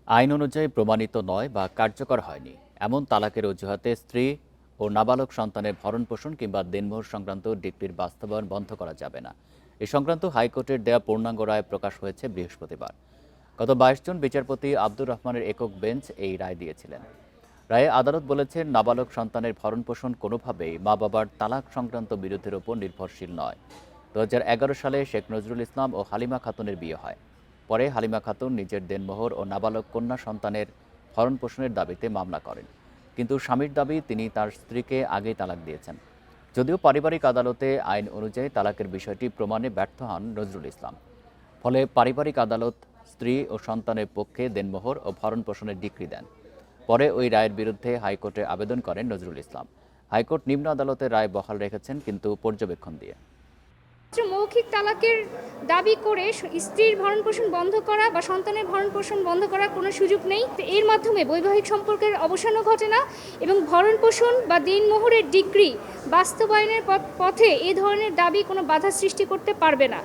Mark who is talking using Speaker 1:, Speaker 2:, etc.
Speaker 1: আইন অনুযায়ী প্রমাণিত নয় বা কার্যকর হয়নি এমন তালাকের অজুহাতে স্ত্রী ও নাবালক সন্তানের ভরণপোষণ কিংবা দেনমোহর সংক্রান্ত ডিক্রির বাস্তবায়ন বন্ধ করা যাবে না। এ সংক্রান্ত হাইকোর্টের দেয়া পূর্ণাঙ্গ রায় প্রকাশ হয়েছে বৃহস্পতিবার। গত ২২ জন বিচারপতি আব্দুর রহমানের একক বেঞ্চ এই রায় দিয়েছিলেন। রায়ে আদালত বলেছেন, নাবালক সন্তানের ভরণপোষণ কোনোভাবেই মা বাবার তালাক সংক্রান্ত বিরোধের ওপর নির্ভরশীল নয়। ২০১১ সালে শেখ নজরুল ইসলাম ও হালিমা খাতুনের বিয়ে হয়। পরে হালিমা খাতুন নিজের দেনমোহর ও নাবালক কন্যা সন্তানের ভরণপোষণের দাবিতে মামলা করেন, কিন্তু স্বামীর দাবি তিনি তার স্ত্রীকে আগেই তালাক দিয়েছেন। যদিও পারিবারিক আদালতে আইন অনুযায়ী তালাকের বিষয়টি প্রমাণে ব্যর্থ হন নজরুল ইসলাম। ফলে পারিবারিক আদালত স্ত্রী ও সন্তানের পক্ষে দেনমোহর ও ভরণপোষণের ডিক্রি দেন। পরে ওই রায়ের বিরুদ্ধে হাইকোর্টে আবেদন করেন নজরুল ইসলাম। হাইকোর্ট নিম্ন আদালতের রায় বহাল রেখেছেন, কিন্তু পর্যবেক্ষণ দিয়ে।
Speaker 2: মৌখিক তালাকের দাবি করে স্ত্রীর ভরণপোষণ বন্ধ করা বা সন্তানের ভরণপোষণ বন্ধ করার কোনো সুযোগ নেই। এর মাধ্যমে বৈবাহিক সম্পর্কের অবসানও ঘটে না এবং ভরণপোষণ বা দিনমোহরের ডিক্রি বাস্তবায়নের পথে এ ধরনের দাবি কোনো বাধা সৃষ্টি করতে পারবে না।